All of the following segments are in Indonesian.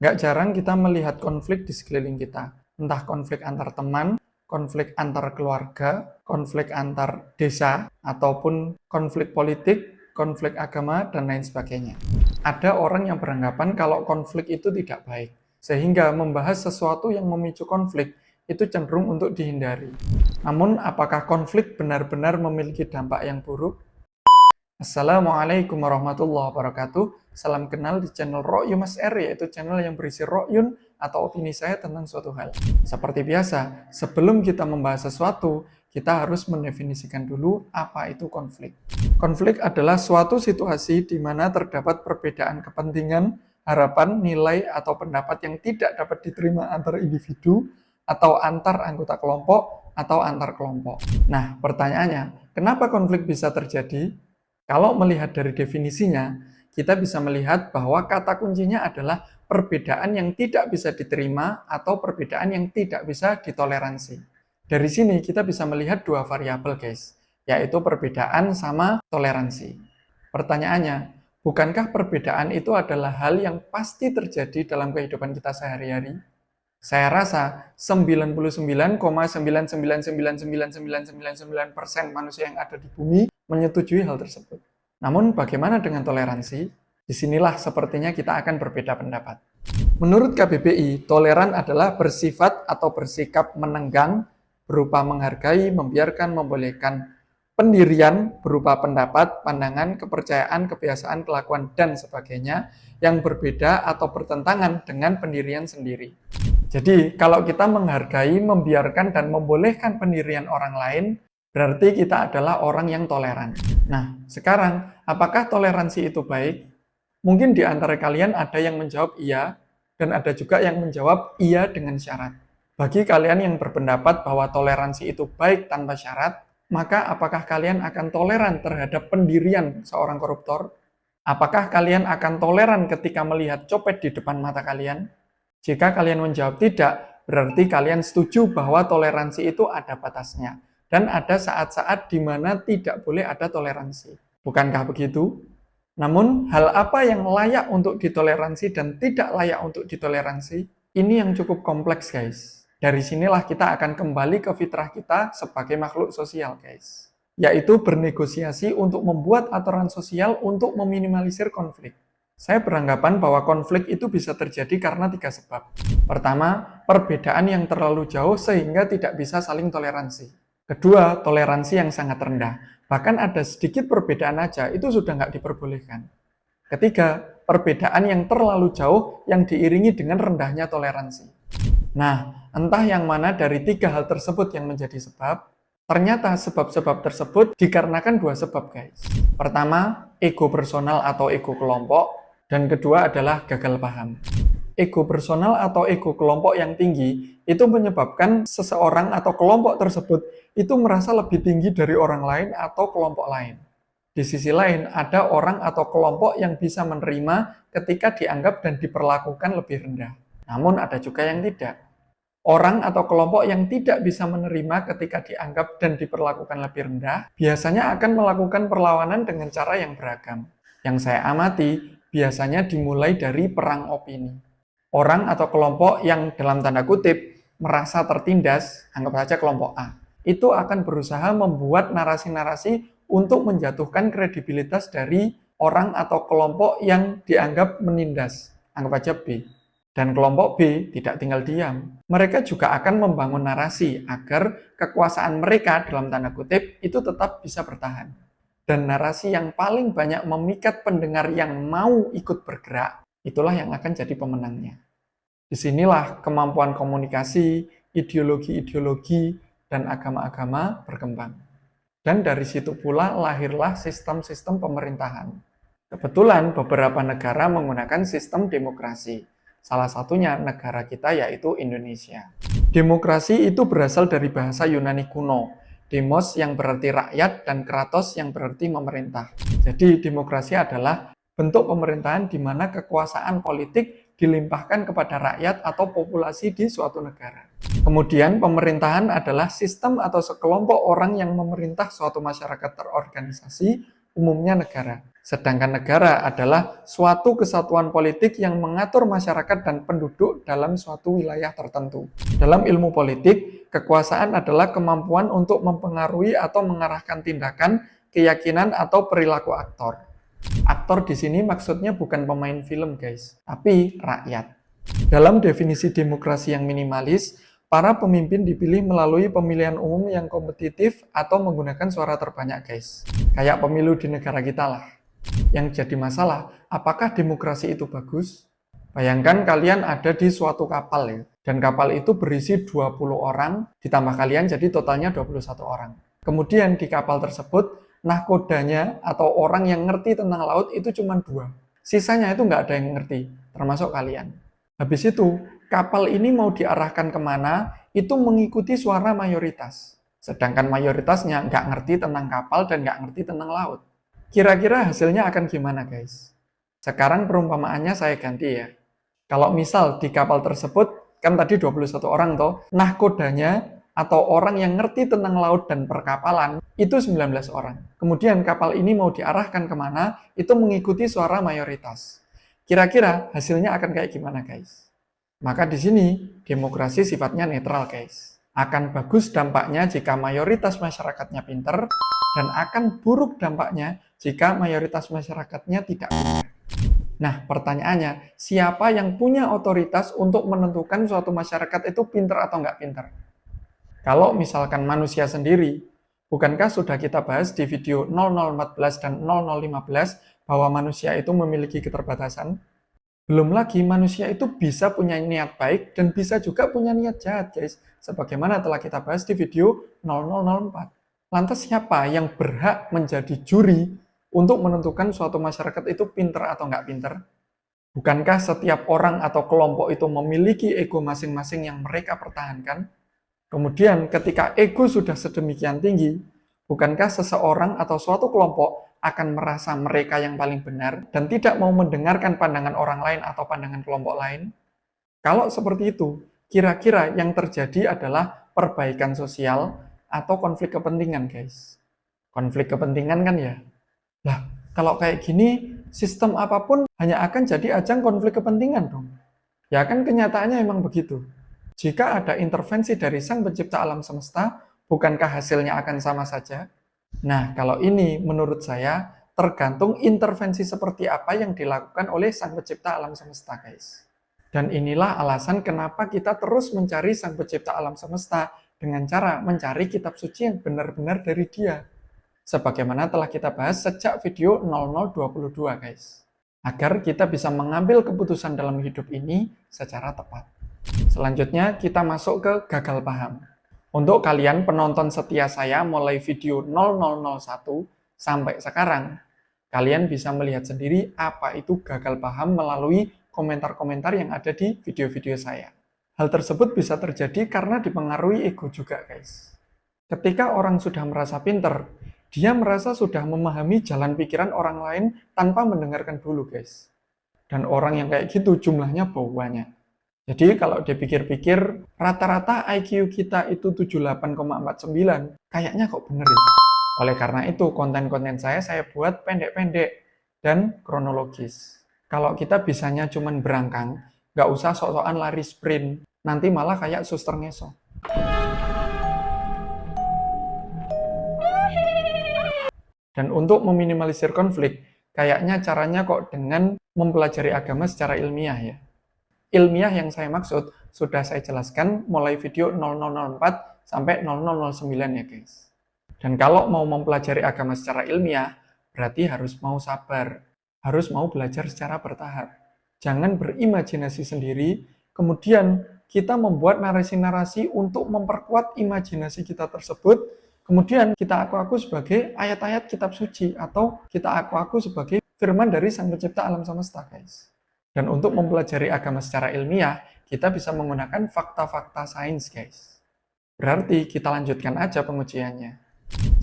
Nggak jarang kita melihat konflik di sekeliling kita. Entah konflik antar teman, konflik antar keluarga, konflik antar desa, ataupun konflik politik, konflik agama, dan lain sebagainya. Ada orang yang beranggapan kalau konflik itu tidak baik, sehingga membahas sesuatu yang memicu konflik itu cenderung untuk dihindari. Namun, apakah konflik benar-benar memiliki dampak yang buruk? Assalamualaikum warahmatullahi wabarakatuh. Salam kenal di channel Ro'yu Mas R, yaitu channel yang berisi ro'yun atau opini saya tentang suatu hal. Seperti biasa, sebelum kita membahas sesuatu, kita harus mendefinisikan dulu apa itu konflik. Konflik adalah suatu situasi di mana terdapat perbedaan kepentingan, harapan, nilai, atau pendapat yang tidak dapat diterima antar individu, atau antar anggota kelompok, atau antar kelompok. Nah, pertanyaannya, kenapa konflik bisa terjadi? Kalau melihat dari definisinya, kita bisa melihat bahwa kata kuncinya adalah perbedaan yang tidak bisa diterima atau perbedaan yang tidak bisa ditoleransi. Dari sini kita bisa melihat dua variabel, guys, yaitu perbedaan sama toleransi. Pertanyaannya, bukankah perbedaan itu adalah hal yang pasti terjadi dalam kehidupan kita sehari-hari? Saya rasa 99,9999999% manusia yang ada di bumi menyetujui hal tersebut. Namun bagaimana dengan toleransi? Disinilah sepertinya kita akan berbeda pendapat. Menurut KBBI, toleran adalah bersifat atau bersikap menenggang, berupa menghargai, membiarkan, membolehkan pendirian berupa pendapat, pandangan, kepercayaan, kebiasaan, kelakuan, dan sebagainya yang berbeda atau bertentangan dengan pendirian sendiri. Jadi, kalau kita menghargai, membiarkan, dan membolehkan pendirian orang lain, berarti kita adalah orang yang toleran. Nah, sekarang, apakah toleransi itu baik? Mungkin di antara kalian ada yang menjawab iya, dan ada juga yang menjawab iya dengan syarat. Bagi kalian yang berpendapat bahwa toleransi itu baik tanpa syarat, maka apakah kalian akan toleran terhadap pendirian seorang koruptor? Apakah kalian akan toleran ketika melihat copet di depan mata kalian? Jika kalian menjawab tidak, berarti kalian setuju bahwa toleransi itu ada batasnya. Dan ada saat-saat di mana tidak boleh ada toleransi. Bukankah begitu? Namun, hal apa yang layak untuk ditoleransi dan tidak layak untuk ditoleransi? Ini yang cukup kompleks, guys. Dari sinilah kita akan kembali ke fitrah kita sebagai makhluk sosial, guys. Yaitu bernegosiasi untuk membuat aturan sosial untuk meminimalisir konflik. Saya beranggapan bahwa konflik itu bisa terjadi karena 3 sebab. Pertama, perbedaan yang terlalu jauh sehingga tidak bisa saling toleransi. Kedua, toleransi yang sangat rendah. Bahkan ada sedikit perbedaan aja, itu sudah nggak diperbolehkan. Ketiga, perbedaan yang terlalu jauh yang diiringi dengan rendahnya toleransi. Nah, entah yang mana dari 3 hal tersebut yang menjadi sebab, ternyata sebab-sebab tersebut dikarenakan 2 sebab, guys. Pertama, ego personal atau ego kelompok. Dan kedua adalah gagal paham. Ego personal atau ego kelompok yang tinggi itu menyebabkan seseorang atau kelompok tersebut itu merasa lebih tinggi dari orang lain atau kelompok lain. Di sisi lain, ada orang atau kelompok yang bisa menerima ketika dianggap dan diperlakukan lebih rendah. Namun ada juga yang tidak. Orang atau kelompok yang tidak bisa menerima ketika dianggap dan diperlakukan lebih rendah, biasanya akan melakukan perlawanan dengan cara yang beragam. Yang saya amati, biasanya dimulai dari perang opini. Orang atau kelompok yang dalam tanda kutip merasa tertindas, anggap saja kelompok A, itu akan berusaha membuat narasi-narasi untuk menjatuhkan kredibilitas dari orang atau kelompok yang dianggap menindas, anggap saja B. Dan kelompok B tidak tinggal diam. Mereka juga akan membangun narasi agar kekuasaan mereka dalam tanda kutip itu tetap bisa bertahan. Dan narasi yang paling banyak memikat pendengar yang mau ikut bergerak, itulah yang akan jadi pemenangnya. Disinilah kemampuan komunikasi, ideologi-ideologi, dan agama-agama berkembang. Dan dari situ pula lahirlah sistem-sistem pemerintahan. Kebetulan beberapa negara menggunakan sistem demokrasi. Salah satunya negara kita yaitu Indonesia. Demokrasi itu berasal dari bahasa Yunani kuno. Demos yang berarti rakyat dan kratos yang berarti memerintah. Jadi demokrasi adalah bentuk pemerintahan di mana kekuasaan politik dilimpahkan kepada rakyat atau populasi di suatu negara. Kemudian pemerintahan adalah sistem atau sekelompok orang yang memerintah suatu masyarakat terorganisasi, umumnya negara. Sedangkan negara adalah suatu kesatuan politik yang mengatur masyarakat dan penduduk dalam suatu wilayah tertentu. Dalam ilmu politik, kekuasaan adalah kemampuan untuk mempengaruhi atau mengarahkan tindakan, keyakinan, atau perilaku aktor. Aktor di sini maksudnya bukan pemain film, guys, tapi rakyat. Dalam definisi demokrasi yang minimalis, para pemimpin dipilih melalui pemilihan umum yang kompetitif atau menggunakan suara terbanyak, guys. Kayak pemilu di negara kita lah. Yang jadi masalah, apakah demokrasi itu bagus? Bayangkan kalian ada di suatu kapal ya, dan kapal itu berisi 20 orang, ditambah kalian jadi totalnya 21 orang. Kemudian di kapal tersebut, nahkodanya atau orang yang ngerti tentang laut itu cuma 2. Sisanya itu nggak ada yang ngerti, termasuk kalian. Habis itu, kapal ini mau diarahkan kemana, itu mengikuti suara mayoritas. Sedangkan mayoritasnya nggak ngerti tentang kapal dan nggak ngerti tentang laut. Kira-kira hasilnya akan gimana, guys? Sekarang perumpamaannya saya ganti ya. Kalau misal di kapal tersebut, kan tadi 21 orang toh, nahkodanya atau orang yang ngerti tentang laut dan perkapalan, itu 19 orang. Kemudian kapal ini mau diarahkan kemana, itu mengikuti suara mayoritas. Kira-kira hasilnya akan kayak gimana, guys? Maka di sini, demokrasi sifatnya netral, guys. Akan bagus dampaknya jika mayoritas masyarakatnya pinter, dan akan buruk dampaknya jika mayoritas masyarakatnya tidak pintar. Nah, pertanyaannya, siapa yang punya otoritas untuk menentukan suatu masyarakat itu pintar atau nggak pintar? Kalau misalkan manusia sendiri, bukankah sudah kita bahas di video 0014 dan 0015 bahwa manusia itu memiliki keterbatasan? Belum lagi manusia itu bisa punya niat baik dan bisa juga punya niat jahat, guys. Sebagaimana telah kita bahas di video 0004. Lantas siapa yang berhak menjadi juri untuk menentukan suatu masyarakat itu pintar atau nggak pintar? Bukankah setiap orang atau kelompok itu memiliki ego masing-masing yang mereka pertahankan? Kemudian ketika ego sudah sedemikian tinggi, bukankah seseorang atau suatu kelompok akan merasa mereka yang paling benar dan tidak mau mendengarkan pandangan orang lain atau pandangan kelompok lain? Kalau seperti itu, kira-kira yang terjadi adalah perbaikan sosial atau konflik kepentingan, guys. Konflik kepentingan kan ya? Lah, kalau kayak gini, sistem apapun hanya akan jadi ajang konflik kepentingan dong. Ya kan kenyataannya emang begitu. Jika ada intervensi dari Sang Pencipta alam semesta, bukankah hasilnya akan sama saja? Nah, kalau ini menurut saya tergantung intervensi seperti apa yang dilakukan oleh Sang Pencipta alam semesta, guys. Dan inilah alasan kenapa kita terus mencari Sang Pencipta alam semesta dengan cara mencari kitab suci yang benar-benar dari Dia. Sebagaimana telah kita bahas sejak video 0022, guys. Agar kita bisa mengambil keputusan dalam hidup ini secara tepat. Selanjutnya kita masuk ke gagal paham. Untuk kalian penonton setia saya mulai video 0001 sampai sekarang, kalian bisa melihat sendiri apa itu gagal paham melalui komentar-komentar yang ada di video-video saya. Hal tersebut bisa terjadi karena dipengaruhi ego juga, guys. Ketika orang sudah merasa pinter, dia merasa sudah memahami jalan pikiran orang lain tanpa mendengarkan dulu, guys. Dan orang yang kayak gitu jumlahnya banyak. Jadi kalau dipikir-pikir, rata-rata IQ kita itu 78,49, kayaknya kok bener ya? Oleh karena itu, konten-konten saya buat pendek-pendek dan kronologis. Kalau kita bisanya cuman berangkang, nggak usah sok-sokan lari sprint, nanti malah kayak suster ngeso. Dan untuk meminimalisir konflik, kayaknya caranya kok dengan mempelajari agama secara ilmiah ya. Ilmiah yang saya maksud sudah saya jelaskan mulai video 0004 sampai 0009 ya guys. Dan kalau mau mempelajari agama secara ilmiah, berarti harus mau sabar, harus mau belajar secara bertahap. Jangan berimajinasi sendiri, kemudian kita membuat narasi-narasi untuk memperkuat imajinasi kita tersebut, kemudian kita aku-aku sebagai ayat-ayat kitab suci, atau kita aku-aku sebagai firman dari Sang Pencipta alam semesta, guys. Dan untuk mempelajari agama secara ilmiah, kita bisa menggunakan fakta-fakta sains, guys. Berarti kita lanjutkan aja pengujiannya.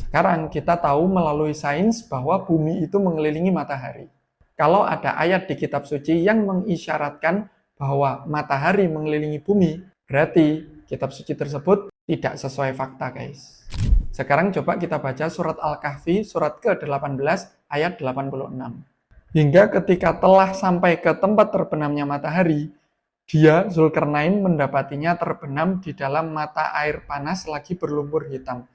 Sekarang kita tahu melalui sains bahwa bumi itu mengelilingi matahari. Kalau ada ayat di kitab suci yang mengisyaratkan bahwa matahari mengelilingi bumi, berarti kitab suci tersebut tidak sesuai fakta, guys. Sekarang coba kita baca surat Al-Kahfi, surat ke-18, ayat 86. Hingga ketika telah sampai ke tempat terbenamnya matahari, dia, Zulkarnain, mendapatinya terbenam di dalam mata air panas lagi berlumpur hitam.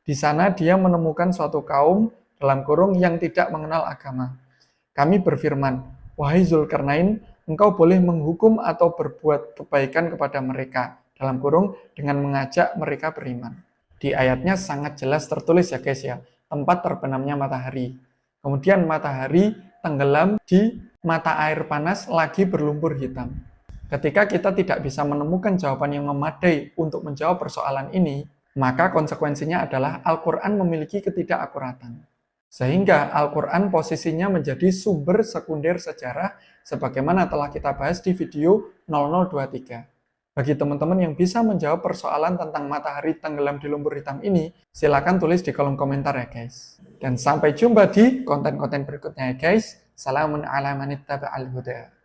Di sana dia menemukan suatu kaum, dalam kurung, yang tidak mengenal agama. Kami berfirman, wahai Zulkarnain, engkau boleh menghukum atau berbuat kebaikan kepada mereka, dalam kurung, dengan mengajak mereka beriman. Di ayatnya sangat jelas tertulis ya guys ya, tempat terbenamnya matahari. Kemudian matahari tenggelam di mata air panas lagi berlumpur hitam. Ketika kita tidak bisa menemukan jawaban yang memadai untuk menjawab persoalan ini, maka konsekuensinya adalah Al-Quran memiliki ketidakakuratan. Sehingga Al-Quran posisinya menjadi sumber sekunder sejarah sebagaimana telah kita bahas di video 0023. Bagi teman-teman yang bisa menjawab persoalan tentang matahari tenggelam di lumpur hitam ini, silakan tulis di kolom komentar ya guys. Dan sampai jumpa di konten-konten berikutnya ya guys. Salamun ala man ittaba'al huda.